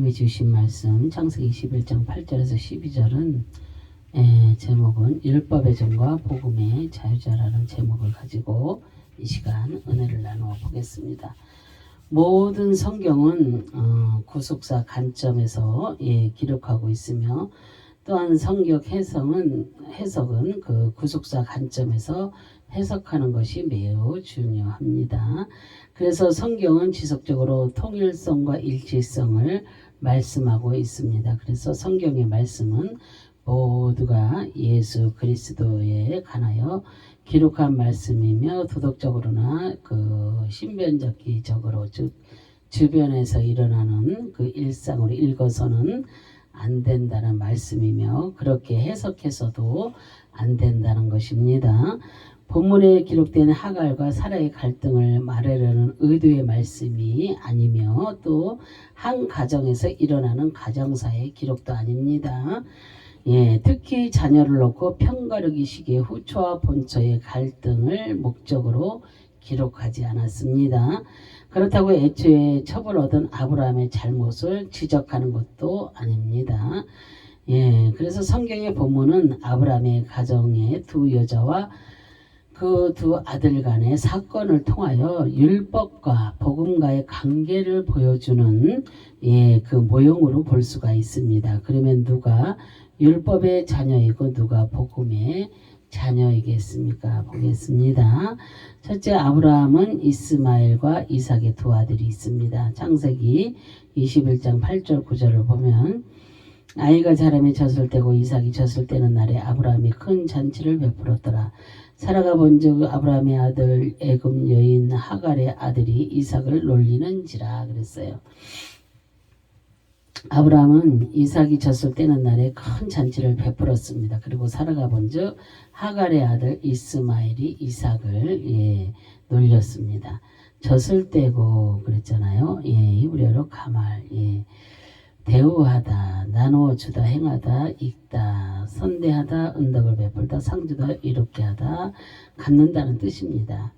하나님이 주신 말씀 창세기 21장 8절에서 12절은 제목은 율법의 종과 복음의 자유자라는 제목을 가지고 이 시간 은혜를 나누어 보겠습니다. 모든 성경은 구속사 관점에서 기록하고 있으며 또한 성경 해석은 그 구속사 관점에서 해석하는 것이 매우 중요합니다. 그래서 성경은 지속적으로 통일성과 일치성을 말씀하고 있습니다. 그래서 성경의 말씀은 모두가 예수 그리스도에 관하여 기록한 말씀이며 도덕적으로나 그 신변적기적으로 즉 주변에서 일어나는 그 일상으로 읽어서는 안 된다는 말씀이며 그렇게 해석해서도 안 된다는 것입니다. 본문에 기록된 하갈과 사라의 갈등을 말하려는 의도의 말씀이 아니며 또 한 가정에서 일어나는 가정사의 기록도 아닙니다. 특히 자녀를 놓고 편가르기 시기의 후초와 본초의 갈등을 목적으로 기록하지 않았습니다. 그렇다고 애초에 첩을 얻은 아브라함의 잘못을 지적하는 것도 아닙니다. 그래서 성경의 본문은 아브라함의 가정의 두 여자와 그 두 아들 간의 사건을 통하여 율법과 복음과의 관계를 보여주는 그 모형으로 볼 수가 있습니다. 그러면 누가 율법의 자녀이고 누가 복음의 자녀이겠습니까? 보겠습니다. 첫째, 아브라함은 이스마엘과 이삭의 두 아들이 있습니다. 창세기 21장 8절 9절을 보면 아이가 자라매 젖을 떼고 이삭이 젖을 떼는 날에 아브라함이 큰 잔치를 베풀었더라. 사라가 본즉 아브라함의 아들 애굽 여인 하갈의 아들이 이삭을 놀리는지라 그랬어요. 아브라함은 이삭이 젖을 떼는 날에 큰 잔치를 베풀었습니다. 그리고 사라가 본즉 하갈의 아들 이스마엘이 이삭을 놀렸습니다. 젖을 떼고 그랬잖아요. 히브리어로 가말, 대우하다, 나누어 주다, 행하다, 읽다, 선대하다, 은덕을 베풀다, 상주다, 이롭게 하다, 갚는다는 뜻입니다.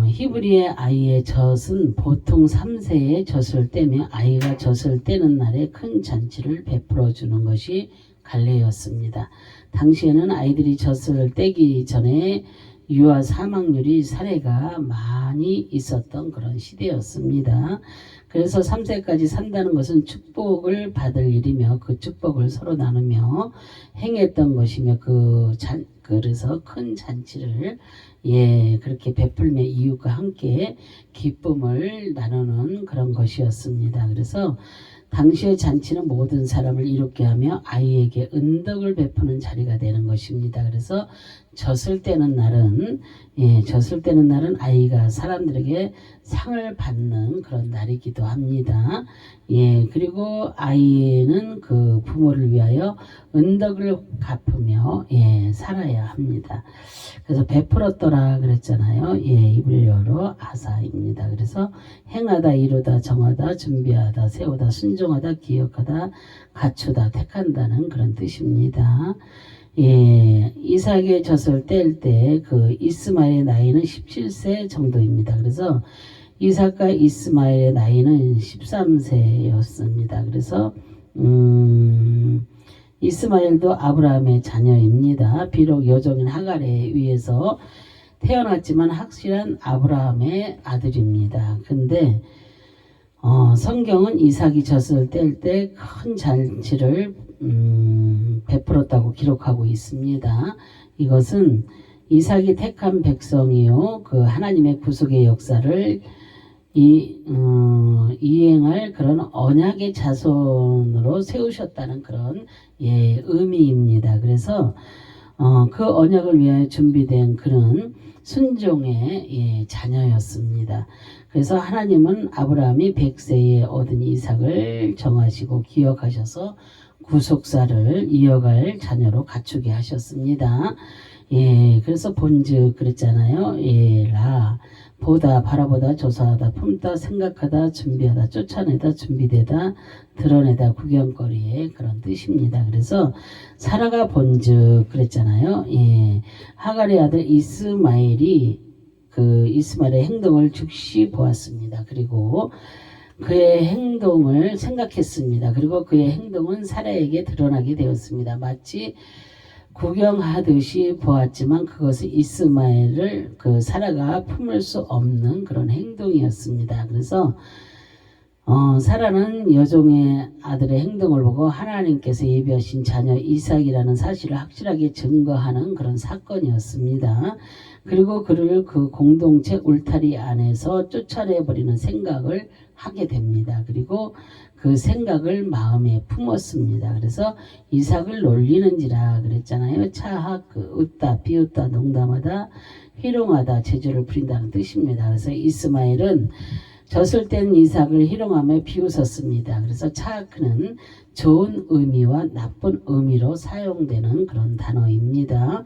히브리의 아이의 젖은 보통 3세에 젖을 떼며 아이가 젖을 떼는 날에 큰 잔치를 베풀어 주는 것이 관례였습니다. 당시에는 아이들이 젖을 떼기 전에 유아 사망률이 사례가 많이 있었던 그런 시대였습니다. 그래서 3세까지 산다는 것은 축복을 받을 일이며 그 축복을 서로 나누며 행했던 것이며 그래서 큰 잔치를 그렇게 베풀며 이웃과 함께 기쁨을 나누는 그런 것이었습니다. 그래서 당시의 잔치는 모든 사람을 이롭게 하며 아이에게 은덕을 베푸는 자리가 되는 것입니다. 그래서 젖을 떼는 날은 아이가 사람들에게 상을 받는 그런 날이기도 합니다. 그리고 아이는 그 부모를 위하여 은덕을 갚으며 살아야 합니다. 그래서 베풀었더라 그랬잖아요. 히브리어로 아사입니다. 그래서 행하다, 이루다, 정하다, 준비하다, 세우다, 순종하다, 기억하다, 갖추다, 택한다는 그런 뜻입니다. 이삭의 젖을 뗄 때 그 이스마엘의 나이는 17세 정도입니다. 그래서 이삭과 이스마엘의 나이는 13세였습니다. 그래서 이스마엘도 아브라함의 자녀입니다. 비록 여종인 하갈에 의해서 태어났지만 확실한 아브라함의 아들입니다. 근데 성경은 이삭이 젖을 뗄 때 큰 잔치를 베풀었다고 기록하고 있습니다. 이것은 이삭이 택한 백성이요 그 하나님의 구속의 역사를 이행할 그런 언약의 자손으로 세우셨다는 그런 의미입니다. 그래서 그 언약을 위하여 준비된 그런 순종의 자녀였습니다. 그래서 하나님은 아브라함이 100세에 얻은 이삭을 정하시고 기억하셔서 구속사를 이어갈 자녀로 갖추게 하셨습니다. 그래서 본즉 그랬잖아요. 보다, 바라보다, 조사하다, 품다, 생각하다, 준비하다, 쫓아내다, 준비되다, 드러내다, 구경거리의 그런 뜻입니다. 그래서 사라가 본즉 그랬잖아요. 하갈의 아들 이스마엘이 그 이스마엘의 행동을 즉시 보았습니다. 그리고 그의 행동을 생각했습니다. 그리고 그의 행동은 사라에게 드러나게 되었습니다. 마치 구경하듯이 보았지만 그것은 이스마엘을 그 사라가 품을 수 없는 그런 행동이었습니다. 그래서 사라는 여종의 아들의 행동을 보고 하나님께서 예비하신 자녀 이삭이라는 사실을 확실하게 증거하는 그런 사건이었습니다. 그리고 그를 그 공동체 울타리 안에서 쫓아내버리는 생각을 하게 됩니다. 그리고 그 생각을 마음에 품었습니다. 그래서 이삭을 놀리는지라 그랬잖아요. 차악, 웃다, 비웃다, 농담하다, 희롱하다, 제주를 부린다는 뜻입니다. 그래서 이스마엘은 젖을 뗀 이삭을 희롱하며 비웃었습니다. 그래서 차크는 좋은 의미와 나쁜 의미로 사용되는 그런 단어입니다.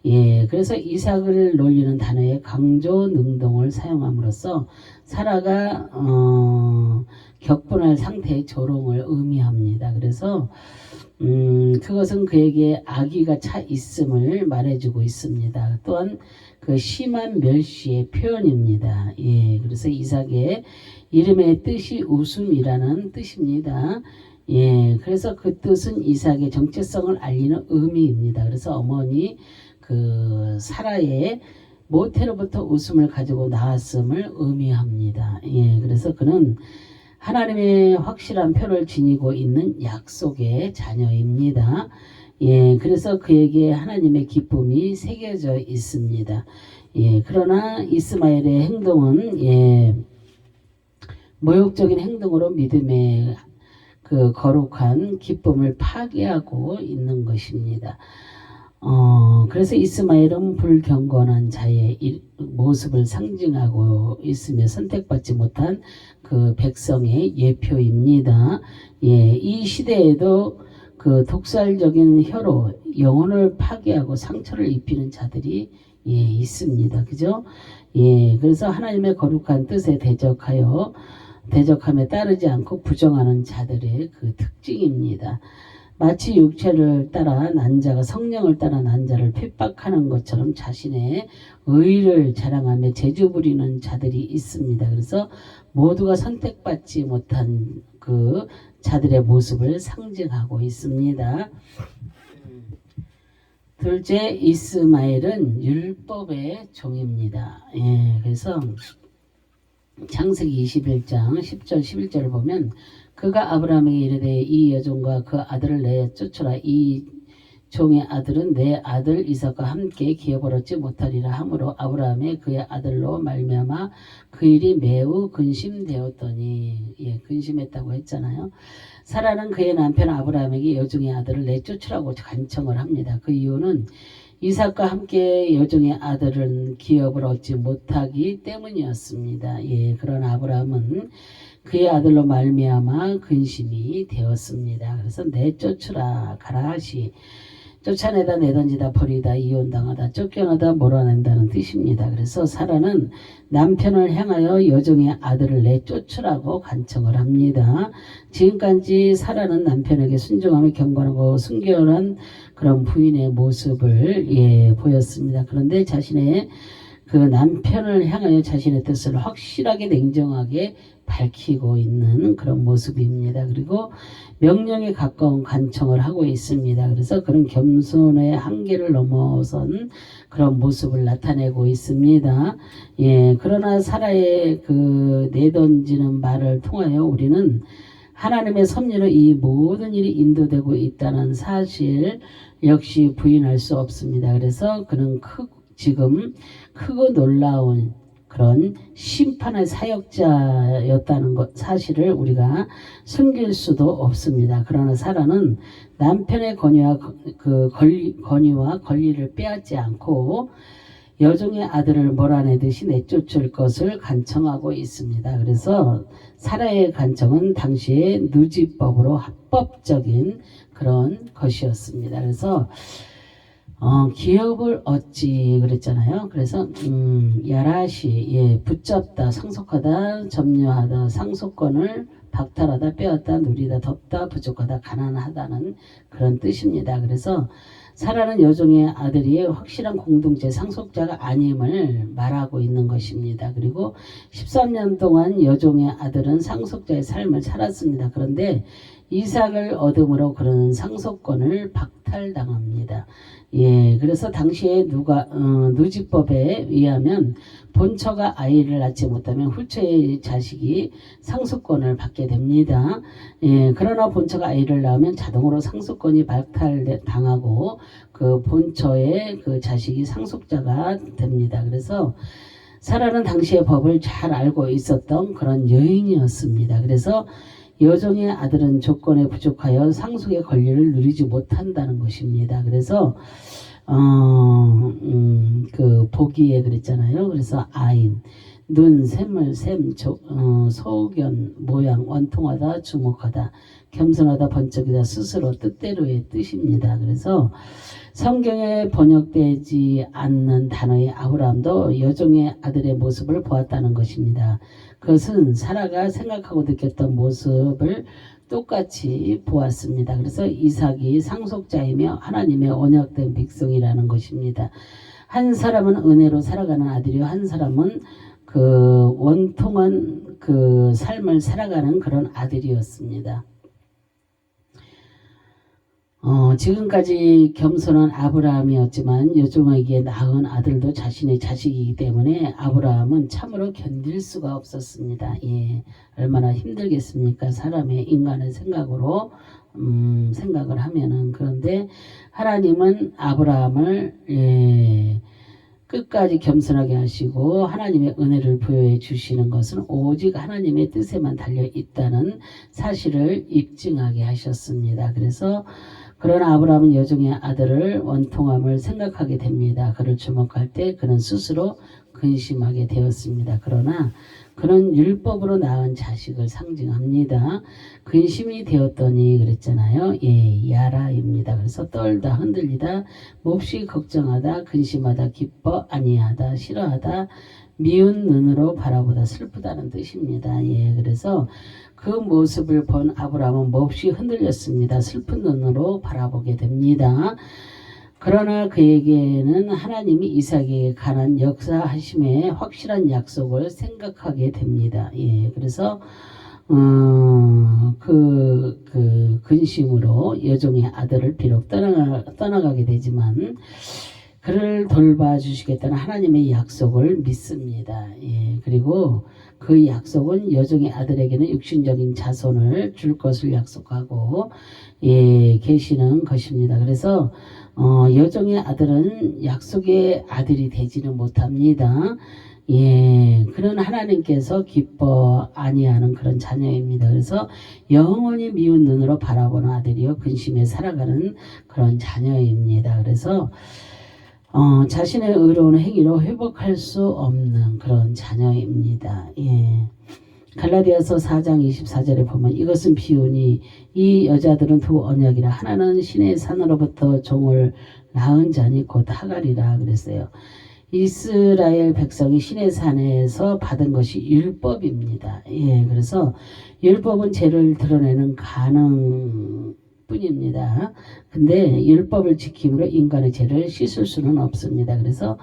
예, 그래서 이삭을 놀리는 단어에 강조 능동을 사용함으로써 사라가 격분할 상태의 조롱을 의미합니다. 그래서 그것은 그에게 악의가 차 있음을 말해주고 있습니다. 또한 그 심한 멸시의 표현입니다. 예, 그래서 이삭의 이름의 뜻이 웃음이라는 뜻입니다. 예, 그래서 그 뜻은 이삭의 정체성을 알리는 의미입니다. 그래서 어머니 그 사라의 모태로부터 웃음을 가지고 나왔음을 의미합니다. 예, 그래서 그는 하나님의 확실한 표를 지니고 있는 약속의 자녀입니다. 예, 그래서 그에게 하나님의 기쁨이 새겨져 있습니다. 예, 그러나 이스마엘의 행동은 모욕적인 행동으로 믿음의 그 거룩한 기쁨을 파괴하고 있는 것입니다. 그래서 이스마엘은 불경건한 자의 모습을 상징하고 있으며 선택받지 못한 그 백성의 예표입니다. 예, 이 시대에도 그 독살적인 혀로 영혼을 파괴하고 상처를 입히는 자들이 있습니다. 그죠? 예, 그래서 하나님의 거룩한 뜻에 대적함에 따르지 않고 부정하는 자들의 그 특징입니다. 마치 육체를 따라 난 자가 성령을 따라 난 자를 핍박하는 것처럼 자신의 의를 자랑하며 재주 부리는 자들이 있습니다. 그래서 모두가 선택받지 못한 그 자들의 모습을 상징하고 있습니다. 둘째, 이스마엘은 율법의 종입니다. 예, 그래서 창세기 21장 10절 11절을 보면 그가 아브라함에게 이르되 이 여종과 그 아들을 내쫓으라. 이 종의 아들은 내 아들 이삭과 함께 기업을 얻지 못하리라 하므로 아브라함의 그의 아들로 말미암아 그 일이 매우 근심되었더니 근심했다고 했잖아요. 사라는 그의 남편 아브라함에게 여종의 아들을 내쫓으라고 간청을 합니다. 그 이유는 이삭과 함께 여종의 아들은 기업을 얻지 못하기 때문이었습니다. 그러나 아브라함은 그의 아들로 말미암아 근심이 되었습니다. 그래서 내쫓으라 가라 하시 쫓아내다 내던지다 버리다 이혼당하다 쫓겨나다 몰아낸다는 뜻입니다. 그래서 사라는 남편을 향하여 여종의 아들을 내쫓으라고 간청을 합니다. 지금까지 사라는 남편에게 순종하며 경건하고 순결한 그런 부인의 모습을 보였습니다. 그런데 자신의 그 남편을 향하여 자신의 뜻을 확실하게 냉정하게 밝히고 있는 그런 모습입니다. 그리고 명령에 가까운 간청을 하고 있습니다. 그래서 그런 겸손의 한계를 넘어선 그런 모습을 나타내고 있습니다. 그러나 사라의 그 내던지는 말을 통하여 우리는 하나님의 섭리로 이 모든 일이 인도되고 있다는 사실 역시 부인할 수 없습니다. 그래서 그는 지금 크고 놀라운 그런 심판의 사역자였다는 것 사실을 우리가 숨길 수도 없습니다. 그러나 사라는 남편의 권위와 권리를 빼앗지 않고 여종의 아들을 몰아내듯이 내쫓을 것을 간청하고 있습니다. 그래서 사라의 간청은 당시의 누지법으로 합법적인 그런 것이었습니다. 그래서 기업을 얻지 그랬잖아요. 그래서 야라시 붙잡다 상속하다 점유하다 상속권을 박탈하다 빼앗다 누리다 덮다 부족하다 가난하다는 그런 뜻입니다. 그래서 사라는 여종의 아들이 확실한 공동체 상속자가 아님을 말하고 있는 것입니다. 그리고 13년 동안 여종의 아들은 상속자의 삶을 살았습니다. 그런데 이삭을 얻음으로 그는 상속권을 박탈당합니다. 예, 그래서 당시에 누지법에 의하면 본처가 아이를 낳지 못하면 후처의 자식이 상속권을 받게 됩니다. 예, 그러나 본처가 아이를 낳으면 자동으로 상속권이 박탈당하고 그 본처의 그 자식이 상속자가 됩니다. 그래서 사라는 당시의 법을 잘 알고 있었던 그런 여인이었습니다. 그래서 여종의 아들은 조건에 부족하여 상속의 권리를 누리지 못한다는 것입니다. 그래서 그 보기에 그랬잖아요. 그래서 아인, 눈, 샘물, 소견, 모양, 원통하다, 주목하다, 겸손하다, 번쩍이다, 스스로, 뜻대로의 뜻입니다. 그래서 성경에 번역되지 않는 단어의 아브라함도 여종의 아들의 모습을 보았다는 것입니다. 그것은 사라가 생각하고 느꼈던 모습을 똑같이 보았습니다. 그래서 이삭이 상속자이며 하나님의 언약된 백성이라는 것입니다. 한 사람은 은혜로 살아가는 아들이요, 한 사람은 그 원통한 그 삶을 살아가는 그런 아들이었습니다. 지금까지 겸손한 아브라함이었지만 여종에게 낳은 아들도 자신의 자식이기 때문에 아브라함은 참으로 견딜 수가 없었습니다. 예, 얼마나 힘들겠습니까? 사람의 인간의 생각으로 생각을 하면은. 그런데 하나님은 아브라함을 끝까지 겸손하게 하시고 하나님의 은혜를 부여해 주시는 것은 오직 하나님의 뜻에만 달려 있다는 사실을 입증하게 하셨습니다. 그래서 그러나 아브라함은 여종의 아들을 원통함을 생각하게 됩니다. 그를 주목할 때 그는 스스로 근심하게 되었습니다. 그러나 그는 율법으로 낳은 자식을 상징합니다. 근심이 되었더니 그랬잖아요. 예, 야라입니다. 그래서 떨다, 흔들리다, 몹시 걱정하다, 근심하다, 기뻐 아니하다, 싫어하다, 미운 눈으로 바라보다, 슬프다는 뜻입니다. 예, 그래서 그 모습을 본 아브라함은 몹시 흔들렸습니다. 슬픈 눈으로 바라보게 됩니다. 그러나 그에게는 하나님이 이삭에게 관한 역사하심의 확실한 약속을 생각하게 됩니다. 예, 그래서 그 근심으로 여종의 아들을 비록 떠나가게 되지만 그를 돌봐주시겠다는 하나님의 약속을 믿습니다. 예, 그리고 그 약속은 여종의 아들에게는 육신적인 자손을 줄 것을 약속하고 계시는 것입니다. 그래서 여종의 아들은 약속의 아들이 되지는 못합니다. 예, 그런 하나님께서 기뻐 아니하는 그런 자녀입니다. 그래서 영원히 미운 눈으로 바라보는 아들이요, 근심에 살아가는 그런 자녀입니다. 그래서 자신의 의로운 행위로 회복할 수 없는 그런 자녀입니다. 예. 갈라디아서 4장 24절에 보면 이것은 비유니 이 여자들은 두 언약이라 하나는 신의 산으로부터 종을 낳은 자니 곧 하갈이라 그랬어요. 이스라엘 백성이 신의 산에서 받은 것이 율법입니다. 예, 그래서 율법은 죄를 드러내는 가능 뿐입니다. 근데 율법을 지킴으로 인간의 죄를 씻을 수는 없습니다. 그래서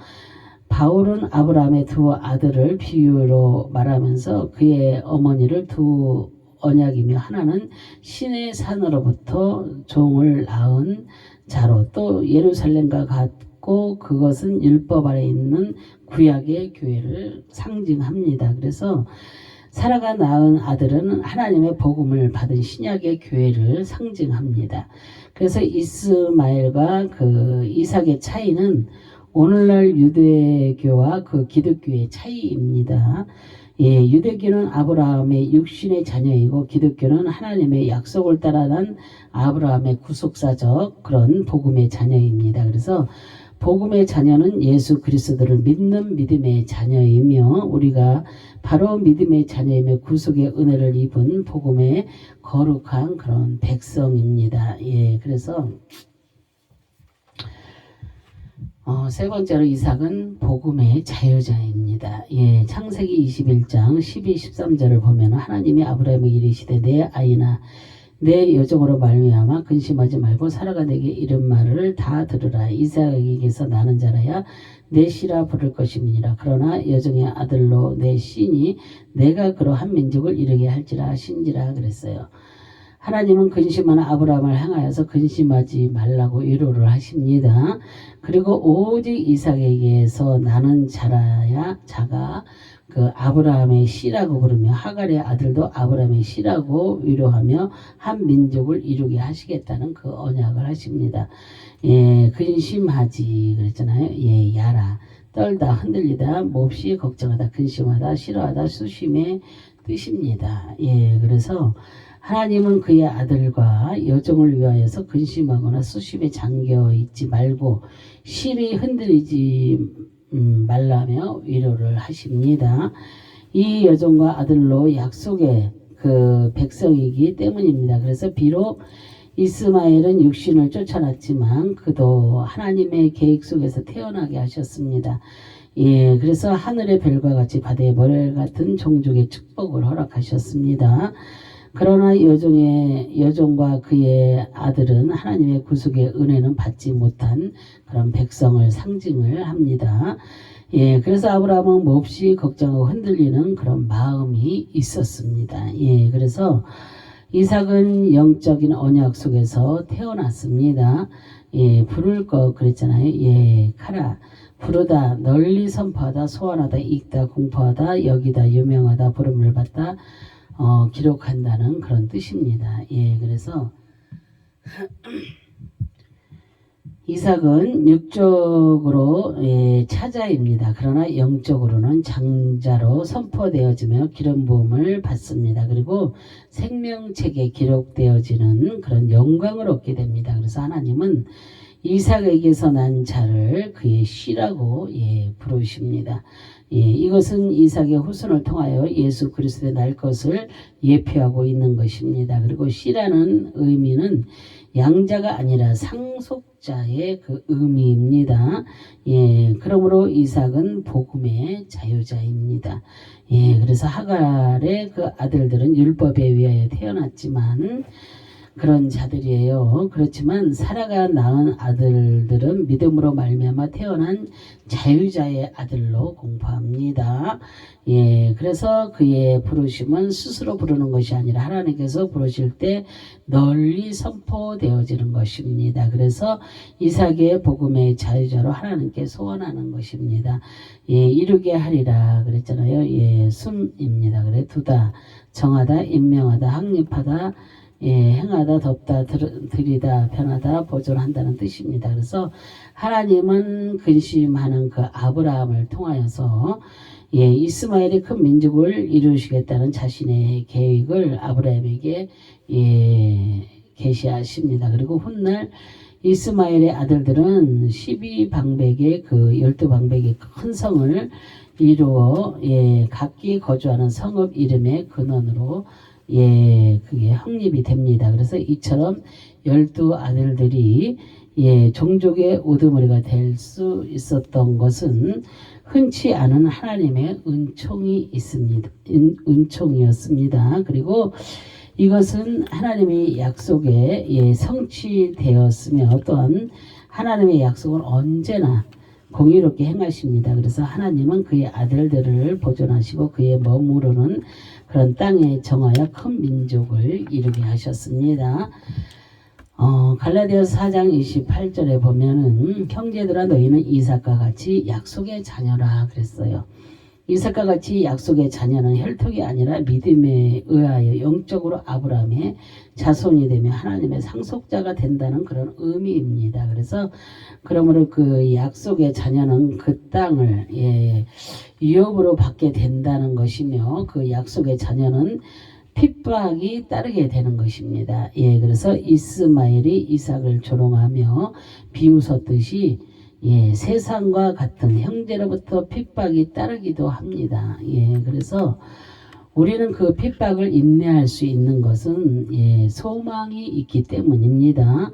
바울은 아브라함의 두 아들을 비유로 말하면서 그의 어머니를 두 언약이며 하나는 신의 산으로부터 종을 낳은 자로, 또 예루살렘과 같고 그것은 율법 아래 있는 구약의 교회를 상징합니다. 그래서 사라가 낳은 아들은 하나님의 복음을 받은 신약의 교회를 상징합니다. 그래서 이스마엘과 그 이삭의 차이는 오늘날 유대교와 그 기독교의 차이입니다. 예, 유대교는 아브라함의 육신의 자녀이고 기독교는 하나님의 약속을 따라 난 아브라함의 구속사적 그런 복음의 자녀입니다. 그래서 복음의 자녀는 예수 그리스도를 믿는 믿음의 자녀이며 우리가 바로 믿음의 자녀이며 구속의 은혜를 입은 복음의 거룩한 그런 백성입니다. 예, 그래서 세 번째로 이삭은 복음의 자유자입니다. 예, 창세기 21장 12, 13절을 보면 하나님이 아브라함에게 이르시되 내 아이나 내 여종으로 말미암아 근심하지 말고 사라가 내게 이른 말을 다 들으라. 이삭에게서 나는 자라야 내 씨라 부를 것임이니라. 그러나 여종의 아들로 내 씨니 내가 그러한 민족을 이르게 할지라 하신지라 그랬어요. 하나님은 근심하는 아브라함을 향하여서 근심하지 말라고 위로를 하십니다. 그리고 오직 이삭에게서 나는 자라야 자가 그 아브라함의 씨라고 부르며 하갈의 아들도 아브라함의 씨라고 위로하며 한 민족을 이루게 하시겠다는 그 언약을 하십니다. 예, 근심하지 그랬잖아요. 예, 야라 떨다 흔들리다 몹시 걱정하다 근심하다 싫어하다 수심의 뜻입니다. 예, 그래서 하나님은 그의 아들과 여종을 위하여서 근심하거나 수심에 잠겨 있지 말고 심히 흔들리지 말라며 위로를 하십니다. 이 여종과 아들로 약속의 그 백성이기 때문입니다. 그래서 비록 이스마엘은 육신을 쫓아났지만 그도 하나님의 계획 속에서 태어나게 하셨습니다. 예, 그래서 하늘의 별과 같이 바다의 모래 같은 종족의 축복을 허락하셨습니다. 그러나 여종과 그의 아들은 하나님의 구속의 은혜는 받지 못한 그런 백성을 상징을 합니다. 예, 그래서 아브라함은 몹시 걱정하고 흔들리는 그런 마음이 있었습니다. 예, 그래서 이삭은 영적인 언약 속에서 태어났습니다. 예, 부를 거 그랬잖아요. 예, 카라. 부르다, 널리 선포하다, 소환하다, 읽다, 공포하다, 여기다, 유명하다, 부름을 받다, 기록한다는 그런 뜻입니다. 예, 그래서 이삭은 육적으로 차자입니다. 그러나 영적으로는 장자로 선포되어지며 기름 부음을 받습니다. 그리고 생명책에 기록되어지는 그런 영광을 얻게 됩니다. 그래서 하나님은 이삭에게서 난 자를 그의 씨라고 부르십니다. 이것은 이삭의 후손을 통하여 예수 그리스도의 날 것을 예표하고 있는 것입니다. 그리고 씨라는 의미는 양자가 아니라 상속자의 그 의미입니다. 그러므로 이삭은 복음의 자유자입니다. 그래서 하갈의 그 아들들은 율법에 의하여 태어났지만 그런 자들이에요. 그렇지만 사라가 낳은 아들들은 믿음으로 말미암아 태어난 자유자의 아들로 공부합니다. 그래서 그의 부르심은 스스로 부르는 것이 아니라 하나님께서 부르실 때 널리 선포되어지는 것입니다. 그래서 이삭의 복음의 자유자로 하나님께 소원하는 것입니다. 이루게 하리라 그랬잖아요. 숨입니다. 그래 두다, 정하다, 임명하다, 확립하다, 행하다, 덮다, 들이다, 변하다, 보존한다는 뜻입니다. 그래서 하나님은 근심하는 그 아브라함을 통하여서 이스마엘이 큰 민족을 이루시겠다는 자신의 계획을 아브라함에게 계시하십니다. 그리고 훗날 이스마엘의 아들들은 12방백의 그 12방백의 큰 성을 이루어 각기 거주하는 성읍 이름의 근원으로 그게 확립이 됩니다. 그래서 이처럼 12아들들이 종족의 우두머리가 될 수 있었던 것은 흔치 않은 하나님의 은총이 있습니다. 은총이었습니다. 그리고 이것은 하나님의 약속에 성취되었으며 또한 하나님의 약속은 언제나 공의롭게 행하십니다. 그래서 하나님은 그의 아들들을 보존하시고 그의 머무르는 그런 땅에 정하여 큰 민족을 이루게 하셨습니다. 갈라디아서 4장 28절에 보면은 형제들아 너희는 이삭과 같이 약속의 자녀라 그랬어요. 이삭과 같이 약속의 자녀는 혈통이 아니라 믿음에 의하여 영적으로 아브라함의 자손이 되며 하나님의 상속자가 된다는 그런 의미입니다. 그래서 그러므로 그 약속의 자녀는 그 땅을 유업으로 받게 된다는 것이며 그 약속의 자녀는 핍박이 따르게 되는 것입니다. 그래서 이스마엘이 이삭을 조롱하며 비웃었듯이 세상과 같은 형제로부터 핍박이 따르기도 합니다. 그래서 우리는 그 핍박을 인내할 수 있는 것은 소망이 있기 때문입니다.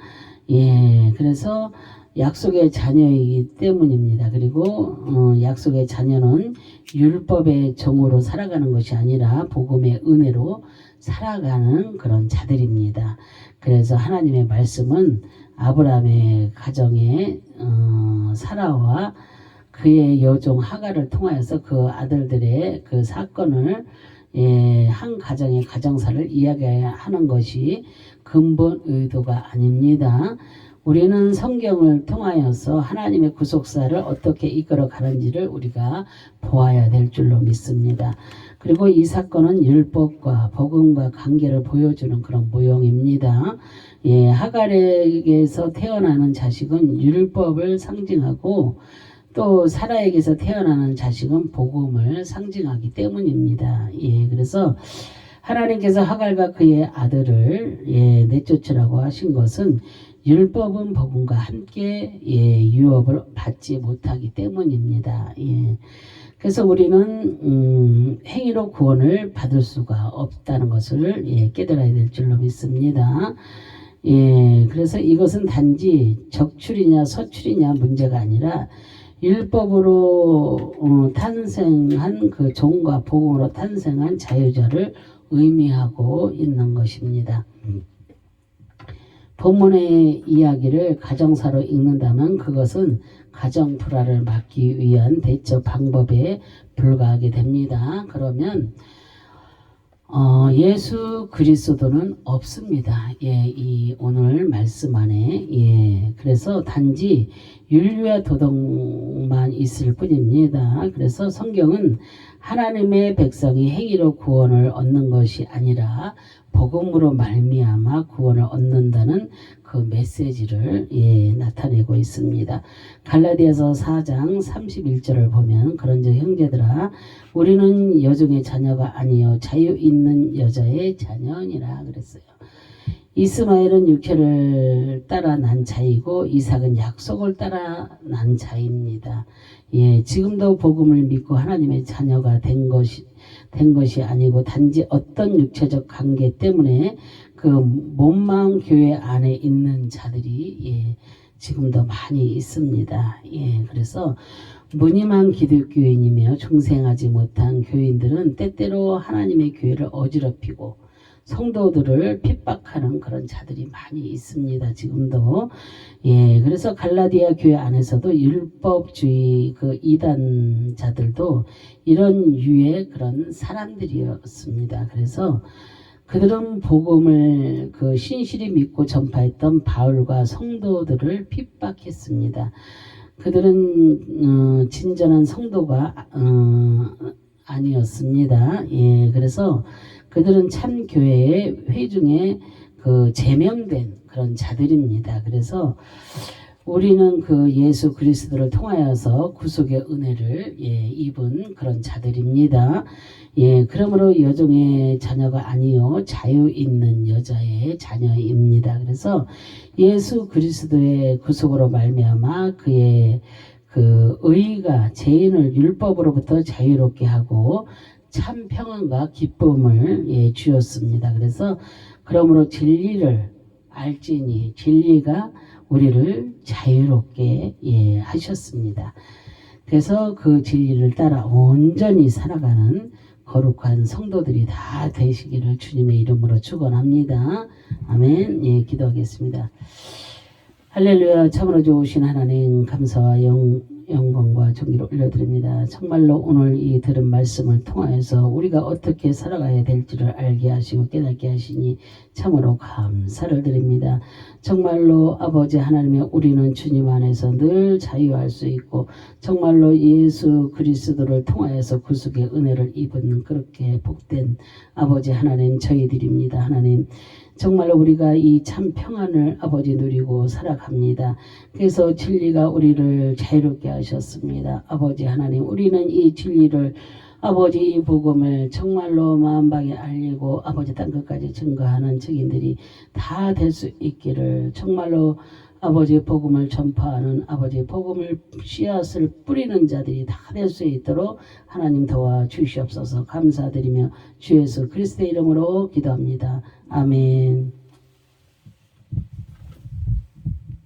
그래서 약속의 자녀이기 때문입니다. 그리고 약속의 자녀는 율법의 종으로 살아가는 것이 아니라 복음의 은혜로 살아가는 그런 자들입니다. 그래서 하나님의 말씀은 아브라함의 가정에 사라와 그의 여종 하갈을 통하여서 그 아들들의 그 사건을 한 가정의 가정사를 이야기하는 것이 근본 의도가 아닙니다. 우리는 성경을 통하여서 하나님의 구속사를 어떻게 이끌어 가는지를 우리가 보아야 될 줄로 믿습니다. 그리고 이 사건은 율법과 복음과 관계를 보여주는 그런 모형입니다. 하갈에게서 태어나는 자식은 율법을 상징하고 또 사라에게서 태어나는 자식은 복음을 상징하기 때문입니다. 그래서 하나님께서 하갈과 그의 아들을 내쫓으라고 하신 것은 율법은 복음과 함께 유업을 받지 못하기 때문입니다. 그래서 우리는 행위로 구원을 받을 수가 없다는 것을 깨달아야 될 줄로 믿습니다. 그래서 이것은 단지 적출이냐 서출이냐 문제가 아니라 율법으로 탄생한 그 종과 복음으로 탄생한 자유자를 의미하고 있는 것입니다. 본문의 이야기를 가정사로 읽는다면 그것은 가정 불화를 막기 위한 대처 방법에 불과하게 됩니다. 그러면 예수 그리스도는 없습니다. 이 오늘 말씀 안에 그래서 단지 윤리와 도덕만 있을 뿐입니다. 그래서 성경은 하나님의 백성이 행위로 구원을 얻는 것이 아니라 복음으로 말미암아 구원을 얻는다는 그 메시지를 나타내고 있습니다. 갈라디아서 4장 31절을 보면 그런즉 형제들아 우리는 여종의 자녀가 아니요 자유 있는 여자의 자녀니라 그랬어요. 이스마엘은 육체를 따라 난 자이고 이삭은 약속을 따라 난 자입니다. 지금도 복음을 믿고 하나님의 자녀가 된 것이 아니고 단지 어떤 육체적 관계 때문에 그 몸만 교회 안에 있는 자들이 지금도 많이 있습니다. 그래서 무늬만 기독교인이며 중생하지 못한 교인들은 때때로 하나님의 교회를 어지럽히고 성도들을 핍박하는 그런 자들이 많이 있습니다. 지금도. 그래서 갈라디아 교회 안에서도 율법주의 그 이단자들도 이런 유의 그런 사람들이었습니다. 그래서 그들은 복음을 그 신실히 믿고 전파했던 바울과 성도들을 핍박했습니다. 그들은 진전한 성도가 아니었습니다. 그래서 그들은 참 교회의 회중에 그 제명된 그런 자들입니다. 그래서 우리는 그 예수 그리스도를 통하여서 구속의 은혜를 입은 그런 자들입니다. 그러므로 여종의 자녀가 아니요 자유 있는 여자의 자녀입니다. 그래서 예수 그리스도의 구속으로 말미암아 그의 그 의가 죄인을 율법으로부터 자유롭게 하고 참 평안과 기쁨을 주었습니다. 그래서 그러므로 진리를 알지니 진리가 우리를 자유롭게 하셨습니다. 그래서 그 진리를 따라 온전히 살아가는 거룩한 성도들이 다 되시기를 주님의 이름으로 축원합니다. 아멘. 기도하겠습니다. 할렐루야. 참으로 좋으신 하나님 감사와 영광과 존귀를 올려드립니다. 정말로 오늘 이 들은 말씀을 통하여서 우리가 어떻게 살아가야 될지를 알게 하시고 깨닫게 하시니 참으로 감사를 드립니다. 정말로 아버지 하나님의 우리는 주님 안에서 늘 자유할 수 있고 정말로 예수 그리스도를 통하여서 구속의 은혜를 입은 그렇게 복된 아버지 하나님 저희들입니다. 하나님 정말로 우리가 이 참 평안을 아버지 누리고 살아갑니다. 그래서 진리가 우리를 자유롭게 하셨습니다. 아버지 하나님 우리는 이 진리를 아버지 이 복음을 정말로 마음방에 알리고 아버지 땅끝까지 증거하는 증인들이 다 될 수 있기를 정말로 아버지 복음을 전파하는 아버지 복음을 씨앗을 뿌리는 자들이 다 될 수 있도록 하나님 도와주시옵소서. 감사드리며 주 예수 그리스도의 이름으로 기도합니다. 아멘.